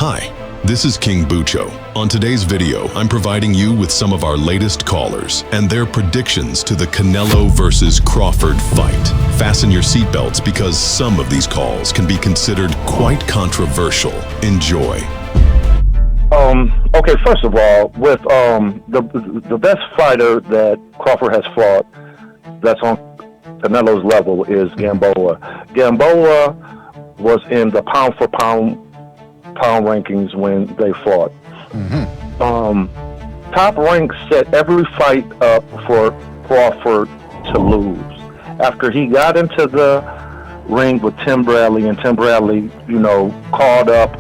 Hi, this is King Bucho. On today's video, I'm providing you with some of our latest callers and their predictions to the Canelo versus Crawford fight. Fasten your seatbelts because some of these calls can be considered quite controversial. Enjoy. Okay, first of all, with the best fighter that Crawford has fought that's on Canelo's level is Gamboa. Gamboa was in the pound for pound rankings when they fought. Top Rank set every fight up for Crawford to lose. After he got into the ring with Tim Bradley, and Tim Bradley, called up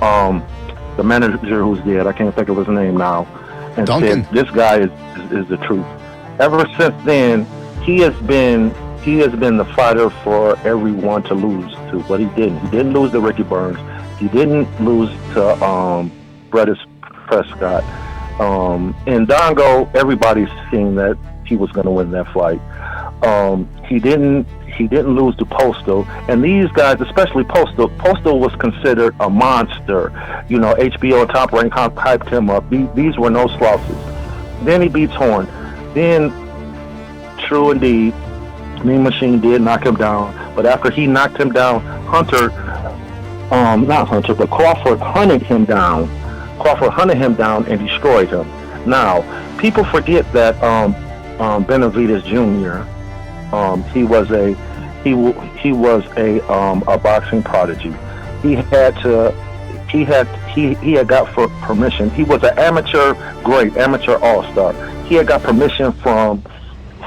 the manager who's dead, I can't think of his name now, and Duncan. said, "This guy is the truth." Ever since then, he has been the fighter for everyone to lose to, but he didn't. He didn't lose to Ricky Burns. He didn't lose to Brettis Prescott. In Dongo, everybody's seen that he was going to win that fight. He didn't lose to Postal, and these guys, especially Postal was considered a monster. HBO and Top Rank hyped him up. These were no slouches. Then he beats Horn. Then, true indeed, Mean Machine did knock him down, but after he knocked him down, Crawford hunted him down. Crawford hunted him down and destroyed him. Now, people forget that Benavidez Jr. He was a boxing prodigy. He had got permission. He was an amateur all-star. He had got permission from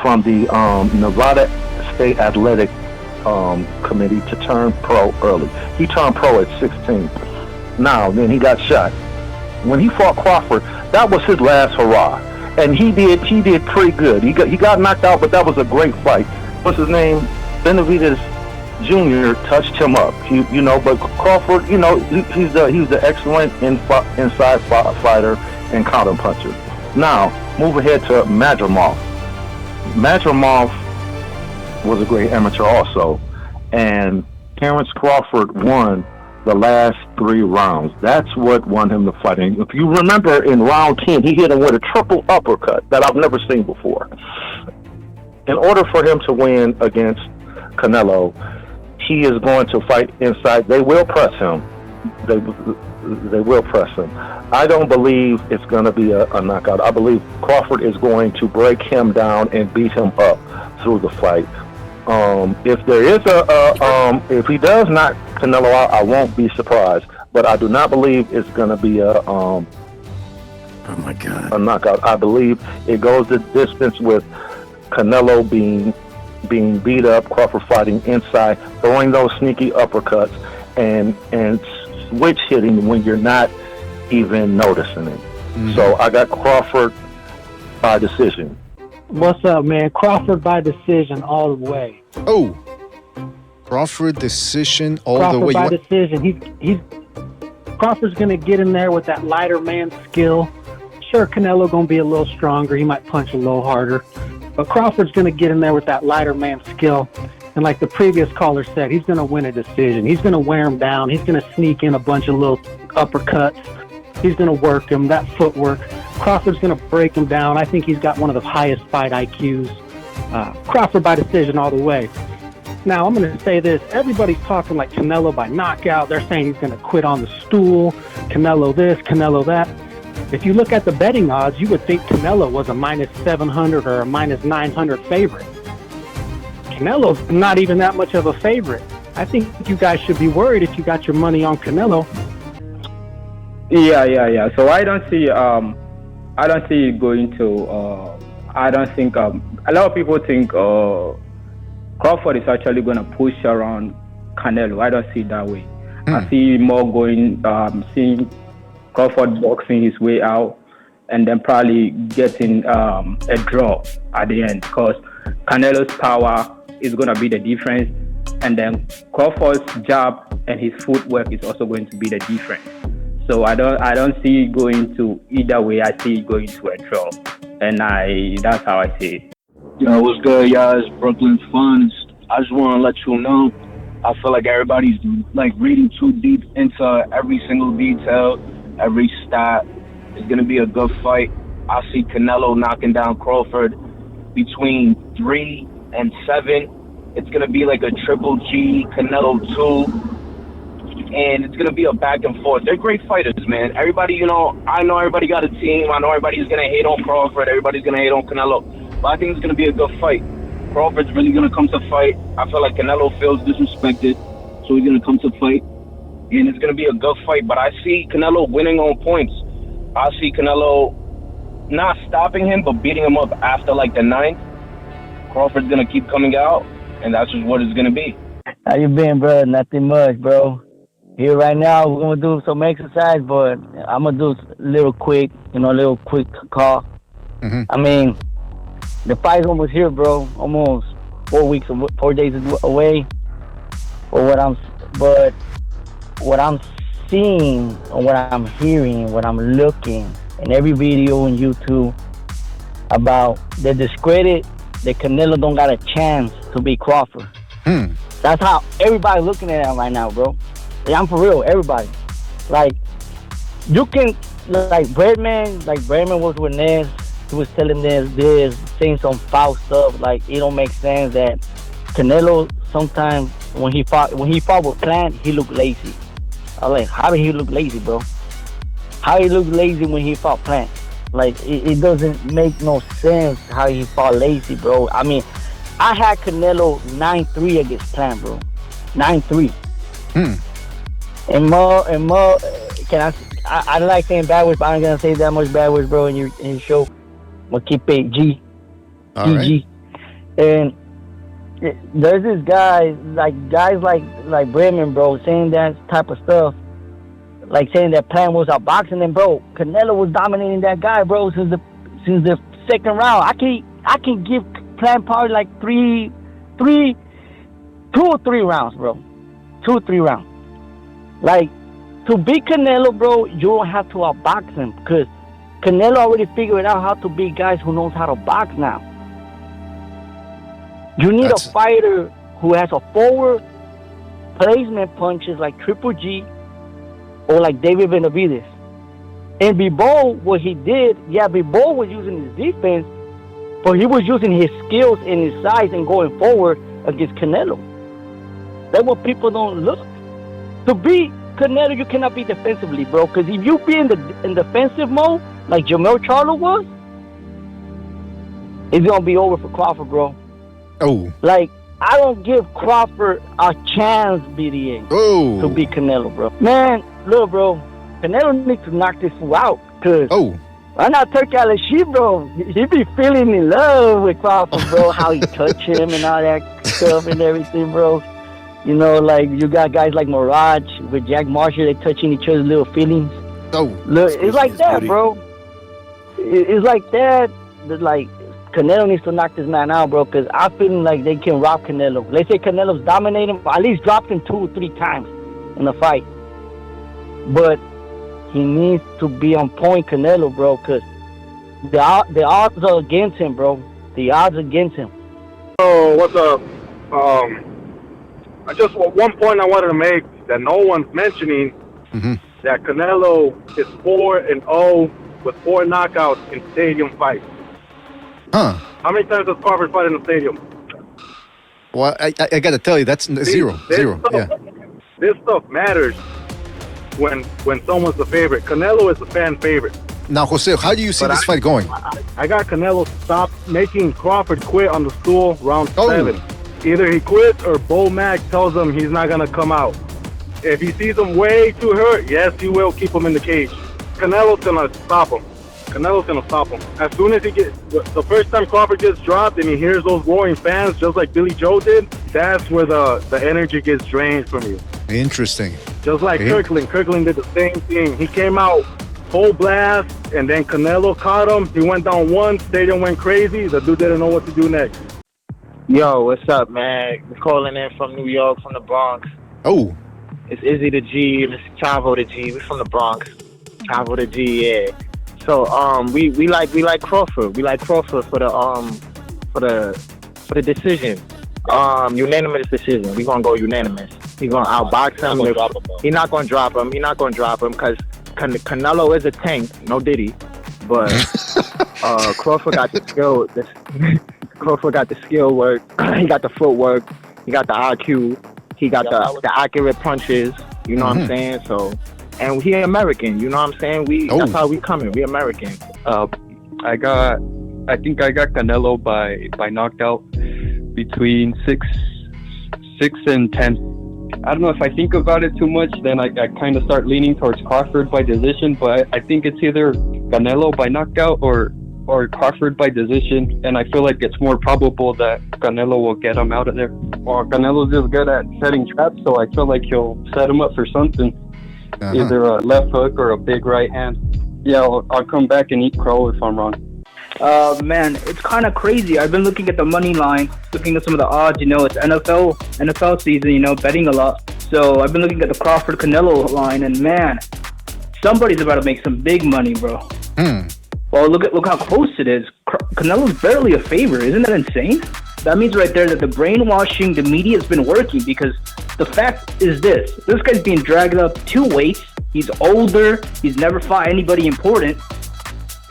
the Nevada State Athletic Committee to turn pro early. He turned pro at 16. Then he got shot. When he fought Crawford, that was his last hurrah, and he did pretty good. He got knocked out, but that was a great fight. What's his name? Benavidez Jr. touched him up. But Crawford, he's the excellent inside fighter and counter puncher. Now move ahead to Madrimov. Madrimov was a great amateur also, and Terrence Crawford won the last 3 rounds. That's what won him the fight. And if you remember, in round 10, he hit him with a triple uppercut that I've never seen before. In order for him to win against Canelo, he is going to fight inside. They will press him. They will press him. I don't believe it's going to be a knockout. I believe Crawford is going to break him down and beat him up through the fight. If there is if he does knock Canelo out, I won't be surprised. But I do not believe it's going to be a knockout. I believe it goes the distance with Canelo being beat up, Crawford fighting inside, throwing those sneaky uppercuts, and switch hitting when you're not even noticing it. So I got Crawford by decision. What's up, man? Crawford by decision all the way. Oh, Crawford decision all Crawford the way. By decision. Crawford's gonna get in there with that lighter man skill. Sure, Canelo gonna be a little stronger. He might punch a little harder, but Crawford's gonna get in there with that lighter man skill. And like the previous caller said, he's gonna win a decision. He's gonna wear him down. He's gonna sneak in a bunch of little uppercuts. He's gonna work him. That footwork. Crawford's going to break him down. I think he's got one of the highest fight IQs. Crawford by decision all the way. Now, I'm going to say this. Everybody's talking like Canelo by knockout. They're saying he's going to quit on the stool. Canelo this, Canelo that. If you look at the betting odds, you would think Canelo was a minus 700 or a minus 900 favorite. Canelo's not even that much of a favorite. I think you guys should be worried if you got your money on Canelo. Yeah. So I don't see it going to. I don't think a lot of people think Crawford is actually going to push around Canelo. I don't see it that way. I see more going, seeing Crawford boxing his way out, and then probably getting a draw at the end, because Canelo's power is going to be the difference, and then Crawford's jab and his footwork is also going to be the difference. So I don't see it going to either way. I see it going to a draw, and that's how I see it. Yo, what's good, y'all? It's Brooklyn's Funds. I just want to let you know, I feel like everybody's like reading too deep into every single detail every stat. It's gonna be a good fight. I see Canelo knocking down Crawford between 3 and 7. It's gonna be like a Triple G, Canelo 2, and it's gonna be a back and forth. They're great fighters, man. Everybody, I know everybody got a team. I know everybody's gonna hate on Crawford. Everybody's gonna hate on Canelo, but I think it's gonna be a good fight. Crawford's really gonna come to fight. I feel like Canelo feels disrespected, so he's gonna come to fight, and it's gonna be a good fight. But I see Canelo winning on points. I see Canelo not stopping him, but beating him up after like the 9th. Crawford's gonna keep coming out, and that's just what it's gonna be. How you been, bro? Nothing much, bro. Here right now, we're gonna do some exercise, but I'm gonna do a little quick call. Mm-hmm. I mean, the fight's almost here, bro. Almost 4 days away. But what I'm seeing, and what I'm hearing, what I'm looking, in every video on YouTube about the discredit that Canelo don't got a chance to beat Crawford. That's how everybody's looking at it right now, bro. I'm for real, everybody. Like, you can, like Breadman was with Ness. He was telling this, saying some foul stuff. Like, it don't make sense that Canelo sometimes when he fought with Plant, he looked lazy. I was like, how did he look lazy, bro? How he looked lazy when he fought Plant? Like, it doesn't make no sense how he fought lazy, bro. I mean, I had Canelo 9-3 against Plant, bro. 9-3. And more, I don't like saying bad words, but I'm gonna say that much bad words, bro, in your show. I'm gonna keep it G. All GG. right. And there's this guys like Bremen, bro, saying that type of stuff. Like saying that Plant was outboxing him, bro. Canelo was dominating that guy, bro, since the 2nd round. I can give Plant probably like 2 or 3 rounds, bro. 2 or 3 rounds. Like, to beat Canelo, bro, you don't have to outbox him, because Canelo already figured out how to beat guys who knows how to box now. You need a fighter who has a forward placement punches like Triple G or like David Benavidez. And Bivol, what he did, Bivol was using his defense, but he was using his skills and his size and going forward against Canelo. That's what people don't look. To beat Canelo, you cannot be defensively, bro. Because if you be in defensive mode, like Jamel Charlo was, it's going to be over for Crawford, bro. Oh. Like, I don't give Crawford a chance, BDA, to beat Canelo, bro. Man, look, bro, Canelo needs to knock this fool out. Because I'm not Turkey Al-Shib, bro. He be feeling in love with Crawford, bro. How he touch him and all that stuff and everything, bro. You know, like, you got guys like Mirage with Jack Marshall, they touching each other's little feelings. Look, it's like that, bro. It's like that. Like, Canelo needs to knock this man out, bro, because I'm feeling like they can rob Canelo. Let's say Canelo's dominating, at least dropped him 2 or 3 times in the fight. But he needs to be on point, Canelo, bro, because the odds are against him, bro. The odds against him. Oh, what's up? One point I wanted to make that no one's mentioning, that Canelo is 4-0 with 4 knockouts in stadium fights. How many times does Crawford fight in the stadium? Well, I got to tell you, that's zero. This stuff matters when someone's the favorite. Canelo is the fan favorite. Now, Jose, how do you see this fight going? I got Canelo stop making Crawford quit on the stool round 7. Either he quits or Bo Mack tells him he's not going to come out. If he sees him way too hurt, yes, he will keep him in the cage. Canelo's going to stop him. As soon as the first time Crawford gets dropped and he hears those roaring fans, just like Billy Joe did, that's where the energy gets drained from you. Interesting. Just like Kirkland. Kirkland did the same thing. He came out full blast, and then Canelo caught him. He went down 1, stadium went crazy. The dude didn't know what to do next. Yo, what's up, man? We're calling in from New York, from the Bronx. Oh. It's Izzy the G, and it's Chavo the G. We're from the Bronx. Chavo the G, yeah. So we like Crawford. We like Crawford for the decision. Unanimous decision. We're gonna go unanimous. He's gonna outbox him. He's not gonna drop him. He's not gonna drop him because Canelo is a tank, no Diddy, but Crawford got the skill. Crawford got the skill work. He got the footwork. He got the IQ. He got the accurate punches. You know what I'm saying? So, and he American. You know what I'm saying? That's how we coming. We American. I think I got Canelo by knockout between 6 and 10. I don't know, if I think about it too much, then I kind of start leaning towards Crawford by decision, but I think it's either Canelo by knockout or Crawford by decision, and I feel like it's more probable that Canelo will get him out of there. Or Canelo's just good at setting traps, so I feel like he'll set him up for something, either a left hook or a big right hand. Yeah, I'll come back and eat crow if I'm wrong. Man, it's kind of crazy. I've been looking at the money line, looking at some of the odds. You know, it's NFL season. You know, betting a lot. So I've been looking at the Crawford Canelo line, and man, somebody's about to make some big money, bro. Well, look how close it is. Canelo's barely a favorite. Isn't that insane? That means right there that the brainwashing, the media has been working, because the fact is this guy's being dragged up 2 weights. He's older. He's never fought anybody important.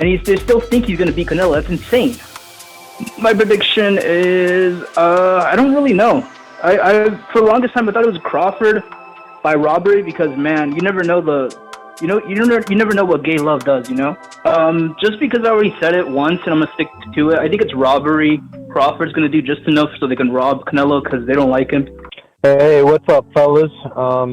And they still think he's going to beat Canelo. That's insane. My prediction is, I don't really know. I for the longest time I thought it was Crawford by robbery, because man, you never know you never know what gay love does. You know, just because I already said it once and I'm gonna stick to it. I think it's robbery. Crawford's gonna do just enough so they can rob Canelo because they don't like him. Hey, what's up, fellas?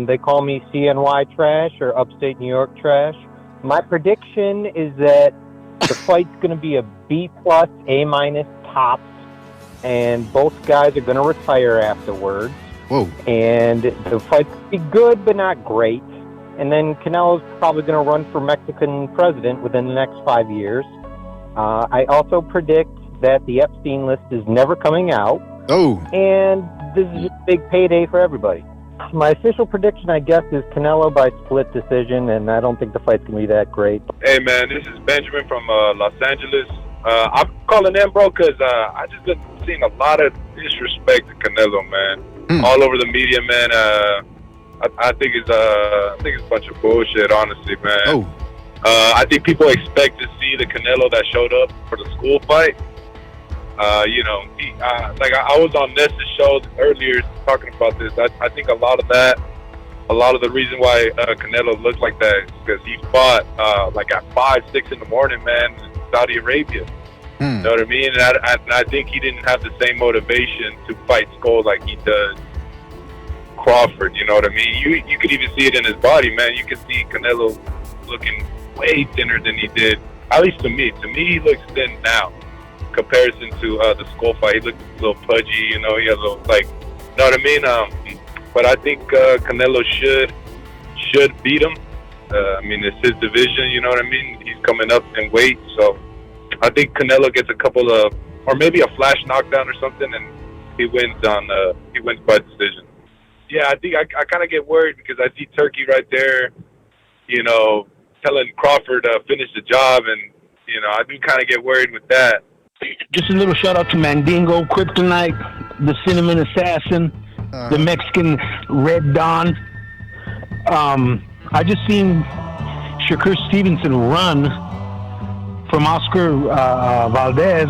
They call me CNY trash or upstate New York trash. My prediction is that the fight's going to be a B+, A- tops, and both guys are going to retire afterwards. Whoa. And the fight's going to be good, but not great. And then Canelo's probably going to run for Mexican president within the next 5 years. I also predict that the Epstein list is never coming out. Oh. And this is a big payday for everybody. My official prediction, I guess, is Canelo by split decision, and I don't think the fight's going to be that great. Hey, man, this is Benjamin from Los Angeles. I'm calling in, bro, because I just been seeing a lot of disrespect to Canelo, man. All over the media, man. I think it's a bunch of bullshit, honestly, man. I think people expect to see the Canelo that showed up for the school fight. You know, I was on Nessa's show earlier talking about this. I think a lot of the reason why Canelo looked like that is because he fought at 5, 6 in the morning, man, in Saudi Arabia. You know what I mean? And I think he didn't have the same motivation to fight Skull like he does Crawford. You know what I mean? You could even see it in his body, man. You can see Canelo looking way thinner than he did, at least to me. To me, he looks thin now. Comparison to the Skull fight, he looked a little pudgy, you know, he had a little, you know what I mean? But I think Canelo should beat him. I mean, it's his division, you know what I mean? He's coming up in weight, so I think Canelo gets a couple of, or maybe a flash knockdown or something, and he wins by decision. Yeah, I think I kind of get worried because I see Turkey right there, you know, telling Crawford to finish the job, and, you know, I do kind of get worried with that. Just a little shout out to Mandingo, Kryptonite, the Cinnamon Assassin, the Mexican Red Dawn. I just seen Shakur Stevenson run from Oscar Valdez,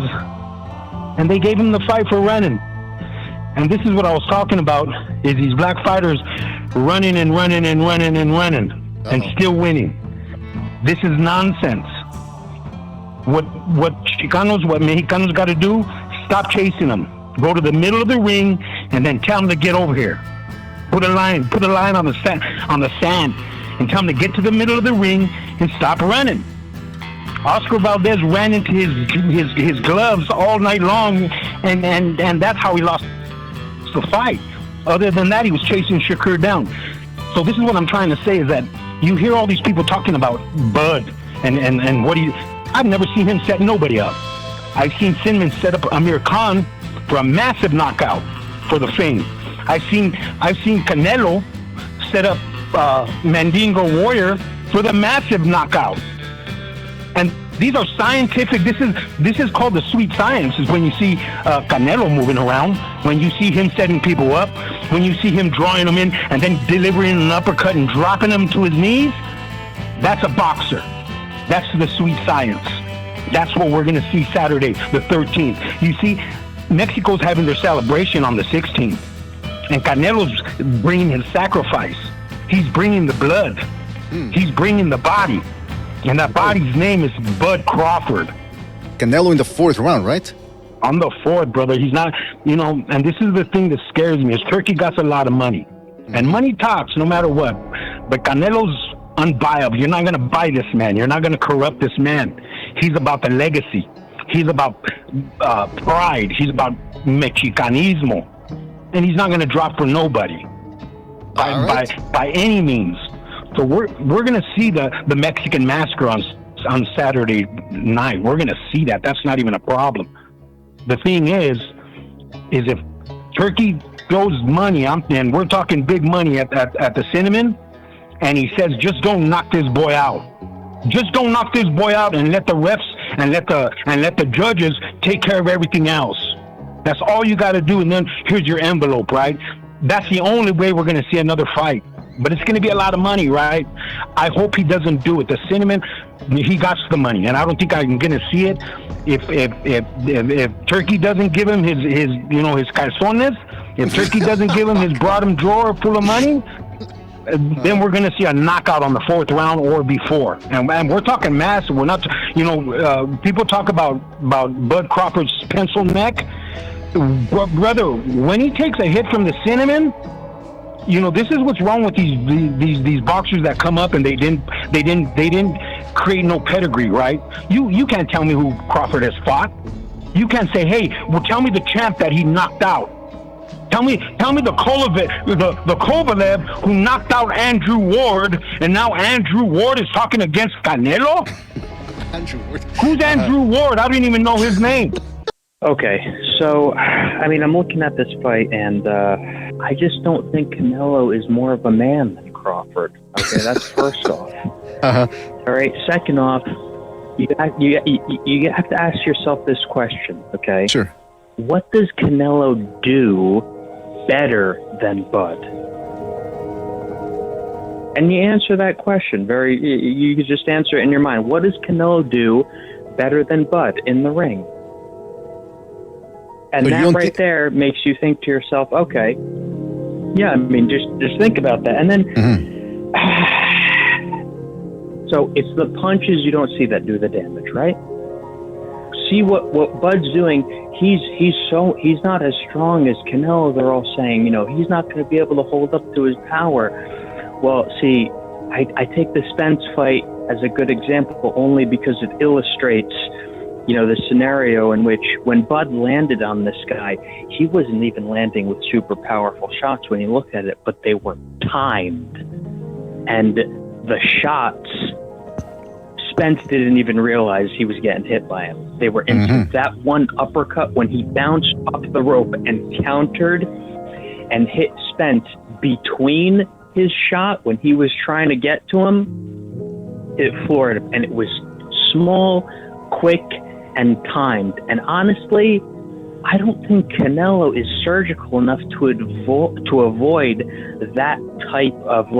and they gave him the fight for running. And this is what I was talking about, is these black fighters running and running and running and running and still winning. This is nonsense. What Mexicanos got to do, stop chasing them. Go to the middle of the ring and then tell them to get over here. Put a line on the sand and tell them to get to the middle of the ring and stop running. Oscar Valdez ran into his gloves all night long, and that's how he lost the fight. Other than that, he was chasing Shakur down. So this is what I'm trying to say, is that you hear all these people talking about Bud and what he... I've never seen him set nobody up. I've seen Cinnamon set up Amir Khan for a massive knockout for the fame. I've seen Canelo set up Mandingo Warrior for the massive knockout. And these are scientific. This is called the sweet science. Is when you see Canelo moving around, when you see him setting people up, when you see him drawing them in and then delivering an uppercut and dropping them to his knees. That's a boxer. That's the sweet science. That's what we're going to see Saturday, the 13th. You see, Mexico's having their celebration on the 16th. And Canelo's bringing his sacrifice. He's bringing the blood. He's bringing the body. And that body's name is Bud Crawford. Canelo in the 4th round, right? On the 4th, brother. He's not, and this is the thing that scares me, is Turkey got a lot of money. And money talks no matter what. But Canelo's unbuyable. You're not going to buy this man. You're not going to corrupt this man. He's about the legacy. He's about pride. He's about mexicanismo. And he's not going to drop for nobody by any means. So we're going to see the Mexican massacre on Saturday night. We're going to see that. That's not even a problem. The thing is if Turkey throws money, and we're talking big money at the Cinnamon, and he says, just don't knock this boy out. Just don't knock this boy out and let the refs and let the judges take care of everything else. That's all you got to do, and then here's your envelope, right? That's the only way we're going to see another fight. But it's going to be a lot of money, right? I hope he doesn't do it. The Cinnamon, he got the money, and I don't think I'm going to see it. If Turkey doesn't give him his calzones, if Turkey doesn't give him his bottom drawer full of money, then we're going to see a knockout on the 4th round or before. And we're talking massive. We're not, people talk about Bud Crawford's pencil neck. Brother, when he takes a hit from the Cinnamon, this is what's wrong with these boxers that come up and they didn't create no pedigree, right? You can't tell me who Crawford has fought. You can't say, hey, well, tell me the champ that he knocked out. Tell me the Kovalev who knocked out Andrew Ward, and now Andrew Ward is talking against Canelo? Andrew Ward. Who's Andrew Ward? I didn't even know his name. Okay, so, I'm looking at this fight, and I just don't think Canelo is more of a man than Crawford. Okay, that's first off. Uh-huh. All right, second off, you have to ask yourself this question, okay? Sure. What does Canelo do better than Bud? And you answer that question you can just answer it in your mind. What does Canelo do better than Bud in the ring? And that right there makes you think to yourself, okay, yeah, just think about that. And then, so it's the punches you don't see that do the damage, right? See what Bud's doing. He's not as strong as Canelo. They're all saying, he's not going to be able to hold up to his power. Well, see, I take the Spence fight as a good example only because it illustrates the scenario in which when Bud landed on this guy, he wasn't even landing with super powerful shots when you look at it, but they were timed. And the shots, Spence didn't even realize he was getting hit by him. They were into that one uppercut when he bounced off the rope and countered and hit Spence between his shot when he was trying to get to him. It floored him, and it was small, quick, and timed. And honestly, I don't think Canelo is surgical enough to avoid that type of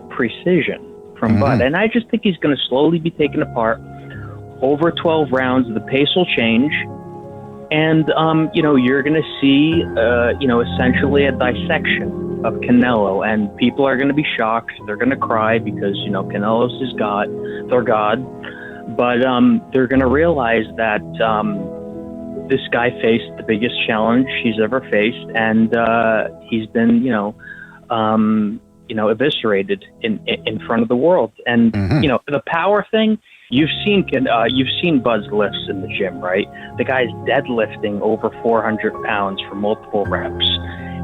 precision from Bud. And I just think he's going to slowly be taken apart over 12 rounds. The pace will change, and you're going to see essentially a dissection of Canelo, and people are going to be shocked. They're going to cry because Canelo's his God, their God. But they're going to realize that this guy faced the biggest challenge he's ever faced, and he's been, eviscerated in front of the world. And the power thing, you've seen Bud's lifts in the gym, right? The guy's deadlifting over 400 pounds for multiple reps.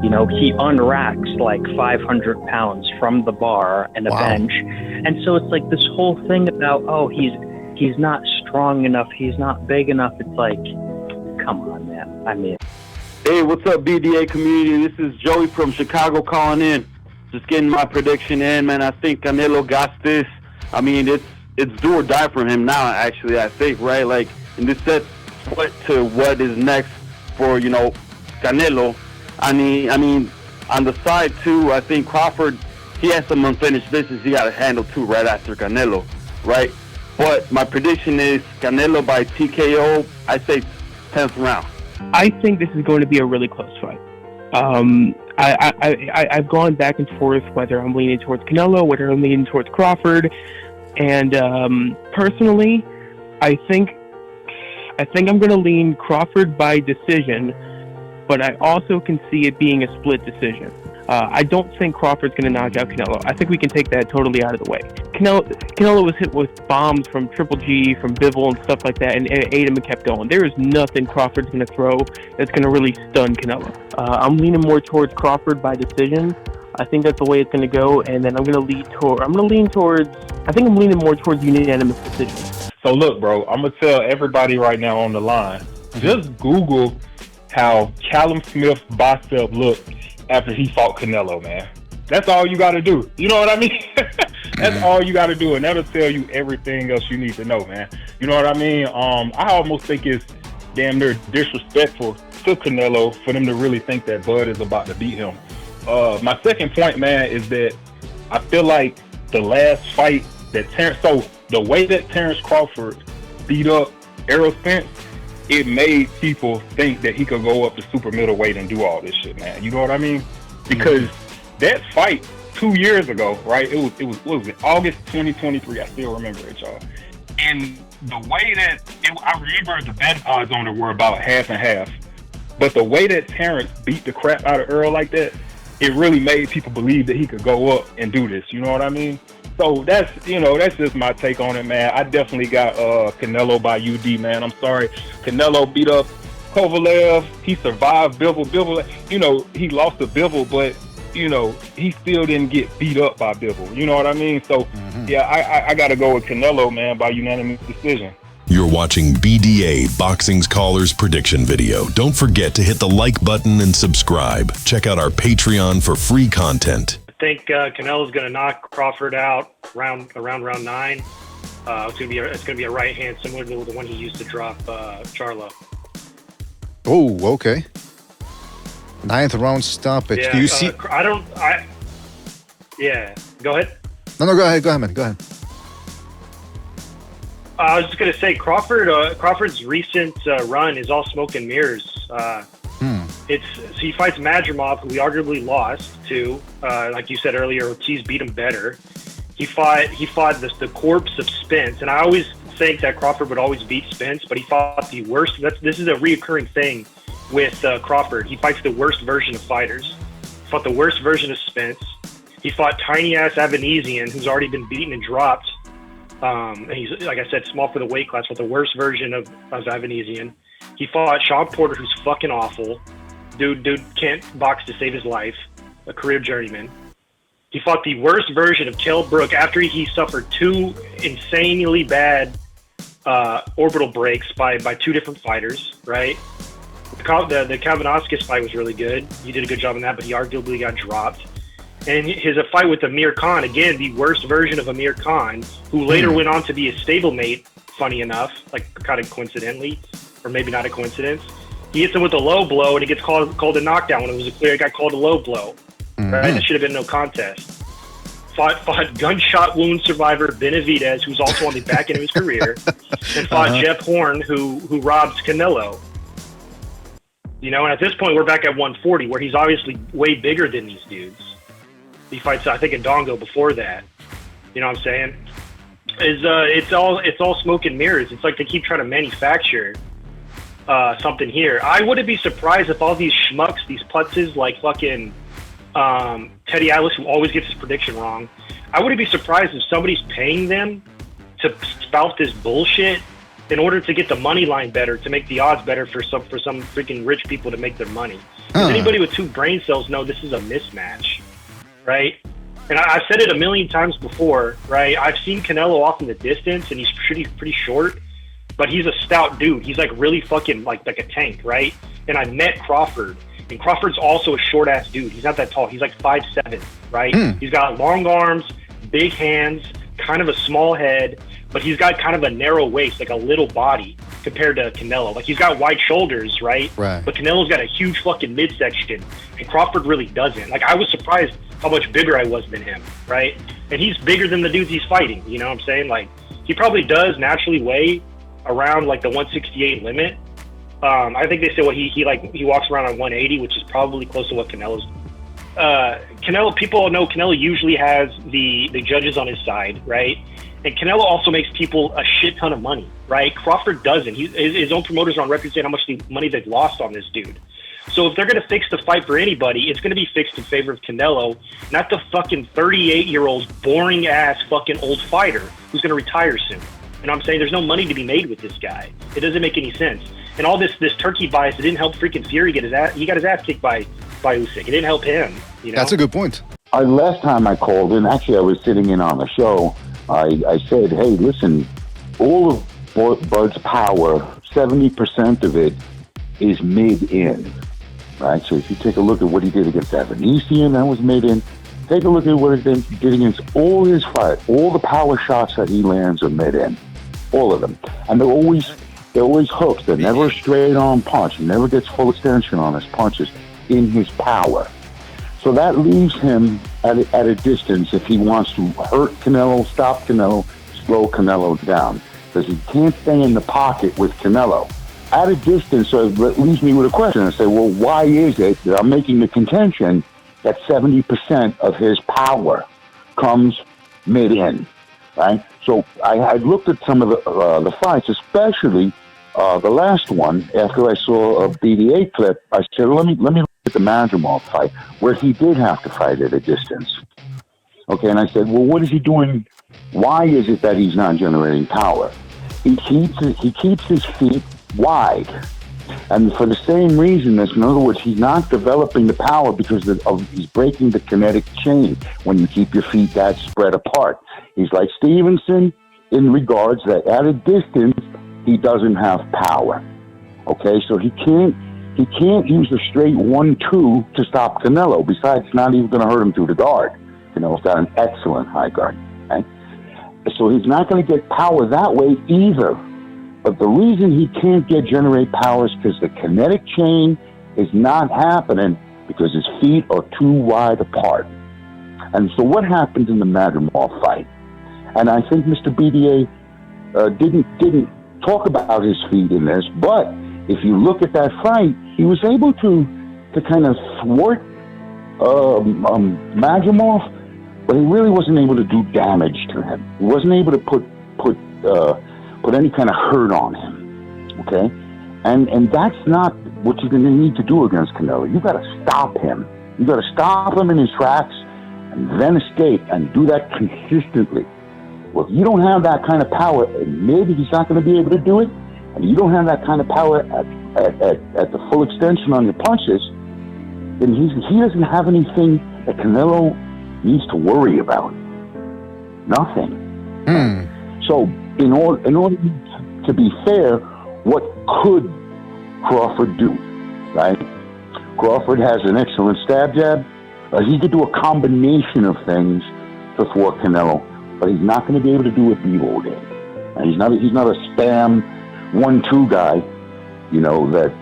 He unracks like 500 pounds from the bar and a bench, and so it's like this whole thing about he's not strong enough, he's not big enough. It's like, come on, man. Hey, what's up, BDA community? This is Joey from Chicago calling in. Just getting my prediction in, man. I think Canelo got this. It's do or die for him now, actually, I think, right? Like, and this sets what is next for, Canelo. On the side, too, I think Crawford, he has some unfinished business he got to handle, too, right after Canelo. right? But my prediction is Canelo by TKO. I say 10th round. I think this is going to be a really close fight. I've gone back and forth whether I'm leaning towards Canelo, whether I'm leaning towards Crawford, and personally, I think I'm going to lean Crawford by decision, but I also can see it being a split decision. I don't think Crawford's going to knock out Canelo. I think we can take that totally out of the way. Canelo was hit with bombs from Triple G, from Bivol and stuff like that, and ate him and kept going. There is nothing Crawford's going to throw that's going to really stun Canelo. I'm leaning more towards Crawford by decision. I think that's the way it's going to go, and then I'm leaning more towards unanimous decision. So look, bro, I'm gonna tell everybody right now on the line, just Google how Callum Smith's bicep looked after he fought Canelo, man. That's all you got to do. You know what I mean? That's all you got to do, and that'll tell you everything else you need to know, man. You know what I mean? I almost think it's damn near disrespectful to Canelo for them to really think that Bud is about to beat him. My second point, man, is that I feel like the last fight that the way that Terrence Crawford beat up Errol Spence, it made people think that he could go up to super middleweight and do all this shit, man. You know what I mean? Because that fight 2 years ago, right? It was what was it, August 2023? I still remember it, y'all. And the way that I remember the bet odds on it were about half and half. But the way that Terrence beat the crap out of Earl like that, it really made people believe that he could go up and do this. You know what I mean? So that's just my take on it, man. I definitely got Canelo by UD, man. I'm sorry. Canelo beat up Kovalev. He survived Bivol. He lost to Bivol, but, he still didn't get beat up by Bivol. You know what I mean? So, yeah, I got to go with Canelo, man, by unanimous decision. You're watching BDA Boxing's Callers Prediction video. Don't forget to hit the like button and subscribe. Check out our Patreon for free content. I think Canelo's going to knock Crawford out around round 9. It's going to be a right hand similar to the one he used to drop Charlo. Oh, okay. 9th round stoppage. Yeah, Do you see? Yeah. Go ahead. No, go ahead, man. Go ahead. I was just going to say Crawford's recent run is all smoke and mirrors. He fights Madrimov, who he arguably lost to. Like you said earlier, Ortiz beat him better. He fought the corpse of Spence, and I always think that Crawford would always beat Spence, but he fought the worst. This is a reoccurring thing with Crawford. He fights the worst version of fighters. He fought the worst version of Spence. He fought tiny ass Avanesian, who's already been beaten and dropped. And he's, like I said, small for the weight class, but the worst version of Avanesian. He fought Sean Porter, who's fucking awful. Dude can't box to save his life. A career journeyman. He fought the worst version of Kell Brook after he suffered 2 insanely bad orbital breaks by 2 different fighters, right? The Kavanauskas fight was really good. He did a good job in that, but he arguably got dropped. And his fight with Amir Khan, again, the worst version of Amir Khan, who later went on to be a stablemate, funny enough, like kind of coincidentally, or maybe not a coincidence. He hits him with a low blow, and it gets called a knockdown when it was clear it got called a low blow. Right? It should have been no contest. Fought gunshot wound survivor Benavidez, who's also on the back end of his career, and fought Jeff Horn, who robs Canelo. And at this point, we're back at 140, where he's obviously way bigger than these dudes. He fights, I think, in Dongo before that. You know what I'm saying? It's all smoke and mirrors. It's like they keep trying to manufacture something here. I wouldn't be surprised if all these schmucks, these putzes, like fucking Teddy Atlas, who always gets his prediction wrong, I wouldn't be surprised if somebody's paying them to spout this bullshit in order to get the money line better, to make the odds better for some freaking rich people to make their money. Does anybody with 2 brain cells know this is a mismatch? Right? And I've said it a million times before, right? I've seen Canelo off in the distance, and he's pretty short, but he's a stout dude. He's like really fucking like a tank, right? And I met Crawford, and Crawford's also a short ass dude. He's not that tall. He's like 5'7", right? He's got long arms, big hands, kind of a small head, but he's got kind of a narrow waist, like a little body compared to Canelo. Like he's got wide shoulders, right? But Canelo's got a huge fucking midsection, and Crawford really doesn't. Like I was surprised how much bigger I was than him, right? And he's bigger than the dudes he's fighting, you know what I'm saying? Like he probably does naturally weigh around like the 168 limit. I think they say he walks around on 180, which is probably close to what Canelo's. Canelo, people know Canelo usually has the judges on his side, right? And Canelo also makes people a shit ton of money, right? Crawford doesn't. His own promoters are on record saying how much money they've lost on this dude. So if they're going to fix the fight for anybody, it's going to be fixed in favor of Canelo, not the fucking 38-year-old boring-ass fucking old fighter who's going to retire soon. And I'm saying there's no money to be made with this guy. It doesn't make any sense. And all this turkey bias, it didn't help freaking Fury get his ass. He got his ass kicked by Usyk. It didn't help him. You know? That's a good point. Last time I called in, actually I was sitting in on the show. I said, hey, listen, all of Bud's power, 70% of it is mid-in, right? So if you take a look at what he did against Avanesian, that was mid-in. Take a look at what he did against all his fight. All the power shots that he lands are mid-in, all of them. And they're always hooks. They're never a straight-on punch. He never gets full extension on his punches in his power. So that leaves him at a distance if he wants to hurt Canelo, stop Canelo, slow Canelo down. Because he can't stay in the pocket with Canelo. At a distance, so it leaves me with a question. I say, well, why is it that I'm making the contention that 70% of his power comes mid-in, right? So I looked at some of the fights, especially the last one. After I saw a BDA clip, I said, let me look at the Madrimov fight, where he did have to fight at a distance. Okay, and I said, well, what is he doing? Why is it that he's not generating power? He keeps his feet wide. And for the same reason, in other words, he's not developing the power because he's breaking the kinetic chain when you keep your feet that spread apart. He's like Stevenson in regards that at a distance, he doesn't have power. Okay, so he can't use a straight 1-2 to stop Canelo. Besides, it's not even going to hurt him through the guard. Canelo's got an excellent high guard. Okay? So he's not going to get power that way either. But the reason he can't generate power is because the kinetic chain is not happening because his feet are too wide apart. And so what happened in the Madrimov fight? And I think Mr. BDA didn't talk about his feet in this, but if you look at that fight, he was able to kind of thwart Madrimov, but he really wasn't able to do damage to him. He wasn't able to put any kind of hurt on him, okay? And that's not what you're going to need to do against Canelo. You got to stop him. You got to stop him in his tracks and then escape and do that consistently. Well, if you don't have that kind of power, and maybe he's not going to be able to do it, and you don't have that kind of power at the full extension on your punches, then he doesn't have anything that Canelo needs to worry about. Nothing. So in order to be fair, what could Crawford do, right? Crawford has an excellent stab jab. He could do a combination of things to thwart Canelo, but he's not going to be able to do what Bivol did. And he's not a spam 1-2 guy, that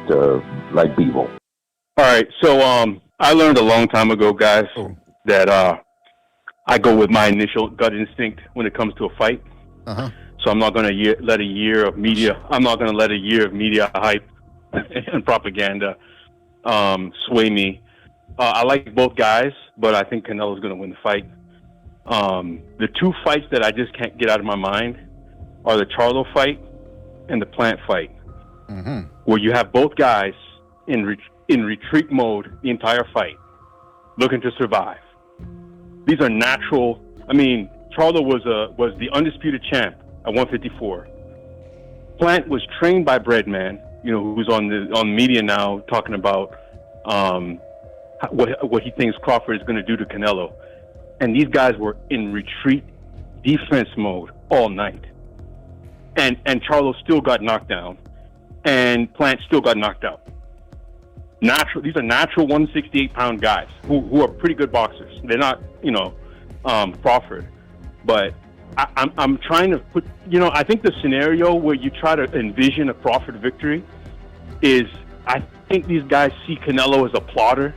like Bivol. All right, so I learned a long time ago, guys, that I go with my initial gut instinct when it comes to a fight. So I'm not going to let a year of media hype and propaganda sway me. I like both guys, but I think Canelo's going to win the fight. The two fights that I just can't get out of my mind are the Charlo fight and the Plant fight, where you have both guys in retreat mode the entire fight, looking to survive. These are natural. I mean, Charlo was the undisputed champ at 154. Plant was trained by Breadman, who's on media now talking about what he thinks Crawford is going to do to Canelo. And these guys were in retreat defense mode all night. And Charlo still got knocked down. And Plant still got knocked out. These are natural 168-pound guys who are pretty good boxers. They're not, Crawford. But I'm trying to put, I think the scenario where you try to envision a Crawford victory is, I think these guys see Canelo as a plotter,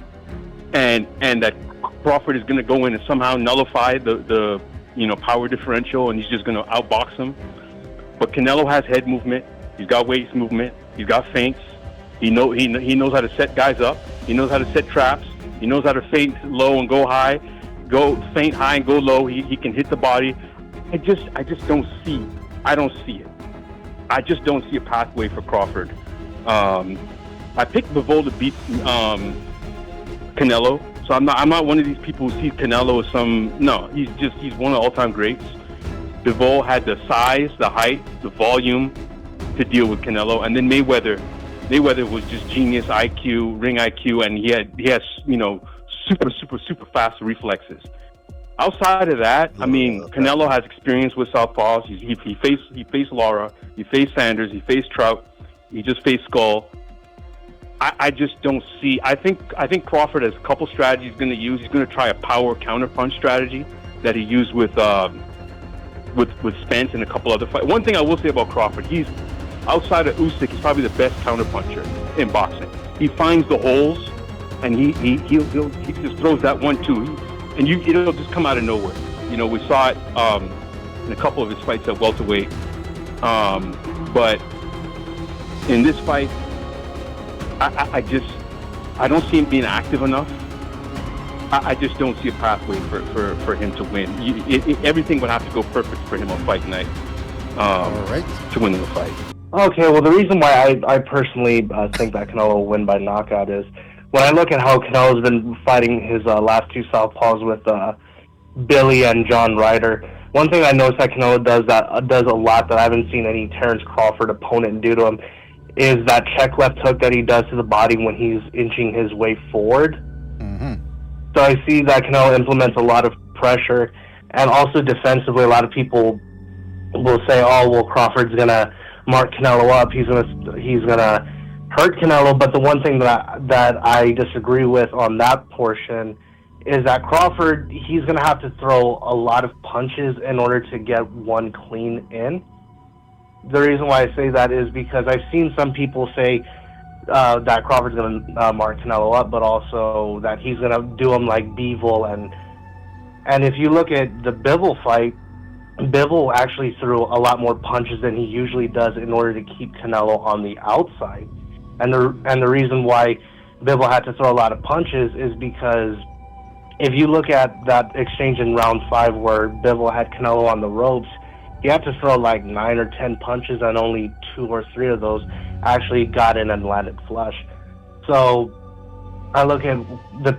and that Crawford is going to go in and somehow nullify the power differential, and he's just going to outbox him. But Canelo has head movement. He's got waist movement. He's got feints. He knows how to set guys up. He knows how to set traps. He knows how to feint low and go high, go feint high and go low. He can hit the body. I just don't see. I don't see it. I just don't see a pathway for Crawford. I picked Bivol to beat Canelo, so I'm not one of these people who sees Canelo as some. No, he's one of the all-time greats. Bivol had the size, the height, the volume to deal with Canelo, and then Mayweather was just genius IQ, ring IQ, and he has super fast reflexes. Outside of that, I mean, Canelo has experience with southpaws. He faced Lara, he faced Sanders, he faced Trout, he just faced Skull. I just don't see. I think Crawford has a couple strategies he's going to use. He's going to try a power counterpunch strategy that he used with Spence and a couple other fights. One thing I will say about Crawford, he's outside of Usyk, he's probably the best counterpuncher in boxing. He finds the holes, and he just throws that 1-2, and it'll just come out of nowhere. We saw it in a couple of his fights at welterweight, but in this fight, I don't see him being active enough. I just don't see a pathway for him to win. Everything would have to go perfect for him on fight night to win the fight. Okay, well, the reason why I personally think that Canelo will win by knockout is when I look at how Canelo's been fighting his last two southpaws with Billy and John Ryder. One thing I noticed that Canelo does a lot that I haven't seen any Terrence Crawford opponent do to him is that check left hook that he does to the body when he's inching his way forward. So I see that Canelo implements a lot of pressure, and also defensively, a lot of people will say, "Oh, well, Crawford's gonna mark Canelo up. He's gonna hurt Canelo." But the one thing that I disagree with on that portion is that Crawford, he's gonna have to throw a lot of punches in order to get one clean in. The reason why I say that is because I've seen some people say that Crawford's going to mark Canelo up, but also that he's going to do him like Bivol. And if you look at the Bivol fight, Bivol actually threw a lot more punches than he usually does in order to keep Canelo on the outside. And the reason why Bivol had to throw a lot of punches is because if you look at that exchange in round 5 where Bivol had Canelo on the ropes, he had to throw like 9 or 10 punches, and only 2 or 3 of those actually got in and landed flush. So I look at the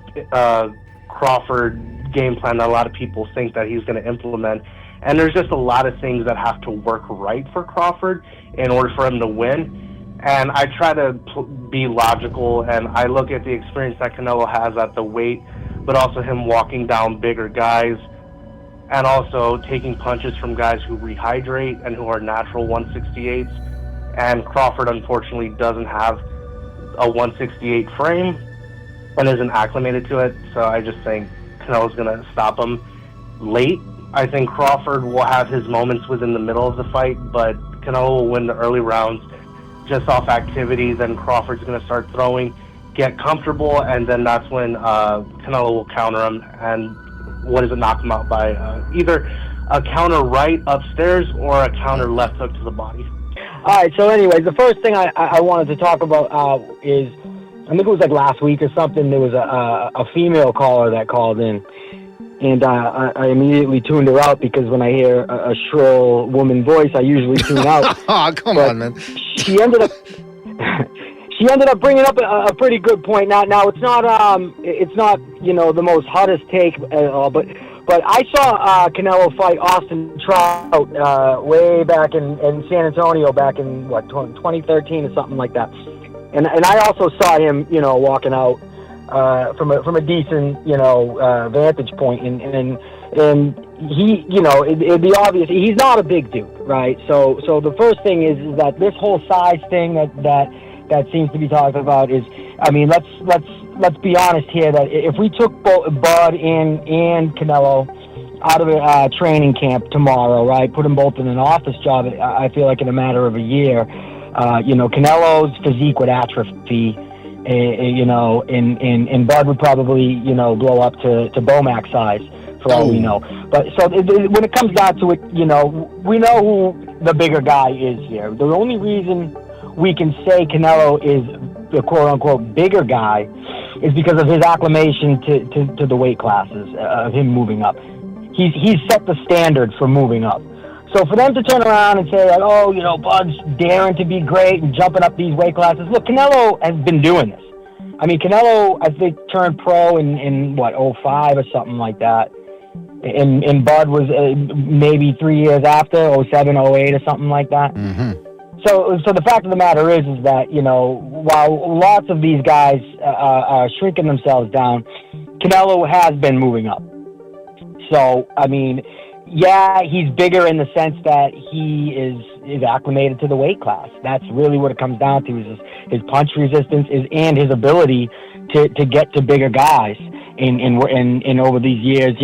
Crawford game plan that a lot of people think that he's going to implement, and there's just a lot of things that have to work right for Crawford in order for him to win. And I try to be logical, and I look at the experience that Canelo has at the weight, but also him walking down bigger guys, and also taking punches from guys who rehydrate and who are natural 168s. And Crawford, unfortunately, doesn't have a 168 frame and isn't acclimated to it. So I just think Canelo's going to stop him late. I think Crawford will have his moments within the middle of the fight, but Canelo will win the early rounds just off activity. Then Crawford's going to start throwing, get comfortable, and then that's when Canelo will counter him and knock him out by either a counter right upstairs or a counter left hook to the body. All right, so anyways, the first thing I wanted to talk about is, I think it was like last week or something, there was a female caller that called in, and I immediately tuned her out because when I hear a shrill woman voice, I usually tune out. Oh, come on, man. She ended up bringing up a pretty good point. Now it's not the most hottest take at all, but I saw Canelo fight Austin Trout way back in San Antonio back in 2013 or something like that, and I also saw him walking out from a decent vantage point, and he it'd be obvious he's not a big dude, right? So the first thing is that this whole size thing that seems to be talked about is, I mean, let's be honest here, that if we took Bud and Canelo out of a training camp tomorrow, right, put them both in an office job, I feel like in a matter of a year, Canelo's physique would atrophy, and Bud would probably, blow up to Bomac size all we know. But so when it comes down to it, we know who the bigger guy is here. The only reason we can say Canelo is the quote-unquote bigger guy is because of his acclimation to the weight classes, of him moving up. He's set the standard for moving up. So for them to turn around and say, like, Bud's daring to be great and jumping up these weight classes. Look, Canelo has been doing this. I mean, Canelo, I think, turned pro in 05 or something like that. And Bud was maybe 3 years after, 07, 08 or something like that. Mm-hmm. So the fact of the matter is that, while lots of these guys are shrinking themselves down, Canelo has been moving up. So, I mean, yeah, he's bigger in the sense that he is acclimated to the weight class. That's really what it comes down to, is his punch resistance and his ability to get to bigger guys and over these years,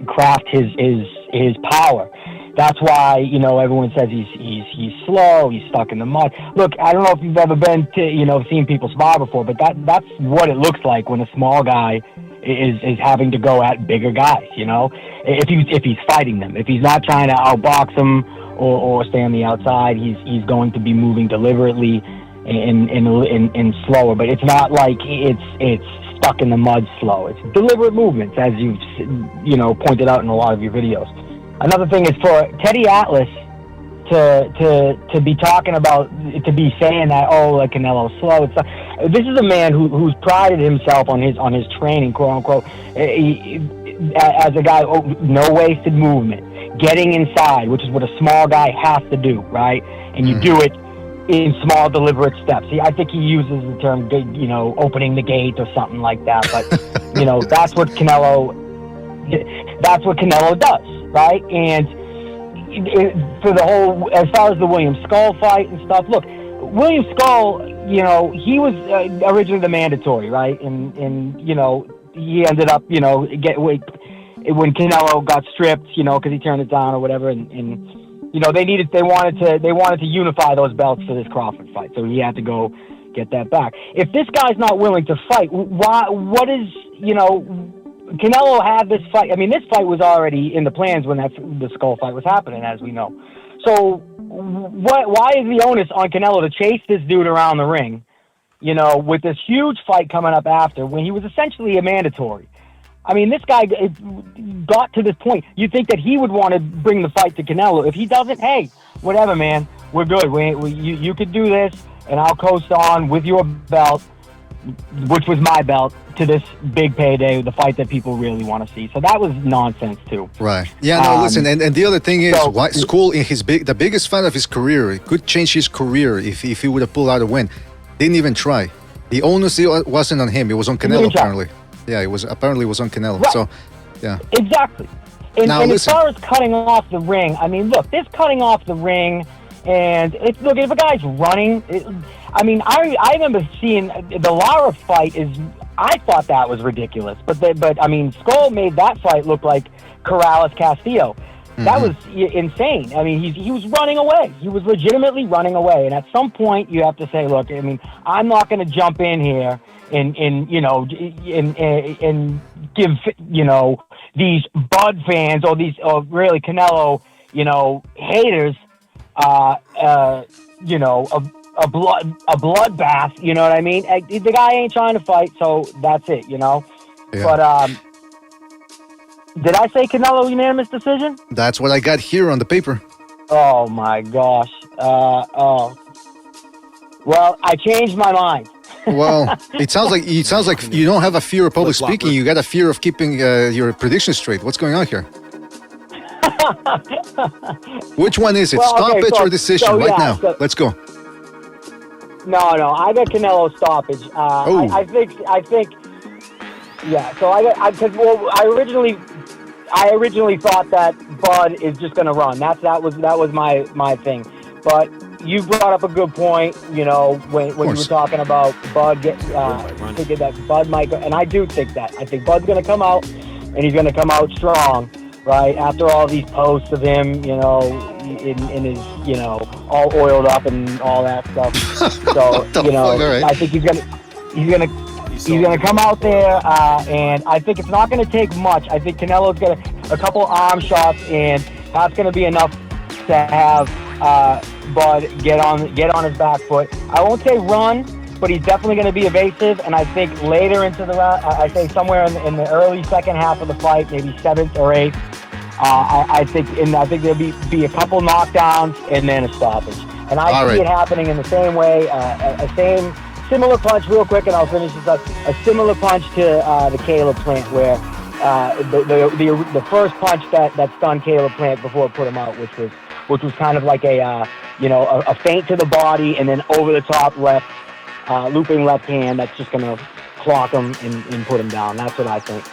craft his power. That's why, everyone says he's slow, he's stuck in the mud. Look, I don't know if you've ever been to, seen people spar before, but that's what it looks like when a small guy is having to go at bigger guys, if he's fighting them. If he's not trying to outbox them or stay on the outside, he's going to be moving deliberately and slower. But it's not like it's stuck in the mud slow. It's deliberate movements, as you've pointed out in a lot of your videos. Another thing is for Teddy Atlas to be talking about, to be saying that, like Canelo's slow. This is a man who's prided himself on his training, quote unquote, as a guy, no wasted movement, getting inside, which is what a small guy has to do, right? And you do it in small, deliberate steps. I think he uses the term, opening the gate or something like that. But that's what Canelo does, right? And for the whole, as far as the William Skull fight and stuff, look, William Skull, he was originally the mandatory, right? And he ended up, when Canelo got stripped, because he turned it down or whatever, and they wanted to unify those belts for this Crawford fight, so he had to go get that back. If this guy's not willing to fight, what is, Canelo had this fight. I mean, this fight was already in the plans when the Skull fight was happening, as we know. So why is the onus on Canelo to chase this dude around the ring, with this huge fight coming up after, when he was essentially a mandatory? I mean, this guy got to this point. You think that he would want to bring the fight to Canelo. If he doesn't, hey, whatever, man. We're good. You could do this, and I'll coast on with your belt, which was my belt, to this big payday, the fight that people really want to see. So that was nonsense too. Right. Yeah, no, listen, and the other thing is, Skull, in the biggest fight of his career, it could change his career if he would have pulled out a win. Didn't even try. The onus wasn't on him. It was on Canelo, apparently. Yeah, it was on Canelo. Right. So, yeah. Exactly. And as far as cutting off the ring, I mean, look, this cutting off the ring, and look, if a guy's running, I remember seeing the Lara fight I thought that was ridiculous, but Skull made that fight look like Corrales Castillo. That was insane. I mean, he was running away. He was legitimately running away. And at some point, you have to say, look, I mean, I'm not going to jump in here and give these Bud fans or really Canelo haters a bloodbath, you know what I mean? The guy ain't trying to fight, so that's it, Yeah. But did I say Canelo unanimous decision? That's what I got here on the paper. Oh my gosh. Well, I changed my mind. Well, it sounds like you don't have a fear of public speaking. You got a fear of keeping your predictions straight. What's going on here? Which one is it? Stoppage or decision now? Let's go. No, I got Canelo stoppage. I think. Yeah. So I originally thought that Bud is just going to run. That was my thing. But you brought up a good point. When you were talking about Bud, thinking that Bud might go, and I do think that. I think Bud's going to come out, and he's going to come out strong. Right after all these posts of him, in his, all oiled up and all that stuff. So, I think he's gonna come out there, and I think it's not gonna take much. I think Canelo's gonna. a couple arm shots, and that's going to be enough to have Bud get on his back foot. I won't say run, but he's definitely going to be evasive, and I think later into the round, I say somewhere in the early second half of the fight, maybe 7th or 8th, I think there'll be a couple knockdowns and then a stoppage. And I see it happening in the same way, similar punch, real quick, and I'll finish this up. A similar punch to the Caleb Plant, where the first punch that stunned Caleb Plant before it put him out, which was kind of like a feint to the body and then over the top left. Looping left hand that's just going to clock him and put him down. That's what I think.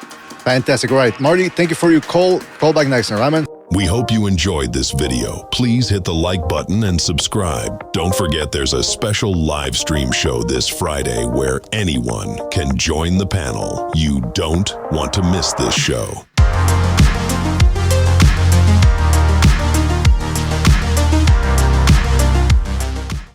Fantastic. All right. Marty, thank you for your call. Call back next time, right, man? We hope you enjoyed this video. Please hit the like button and subscribe. Don't forget there's a special live stream show this Friday where anyone can join the panel. You don't want to miss this show.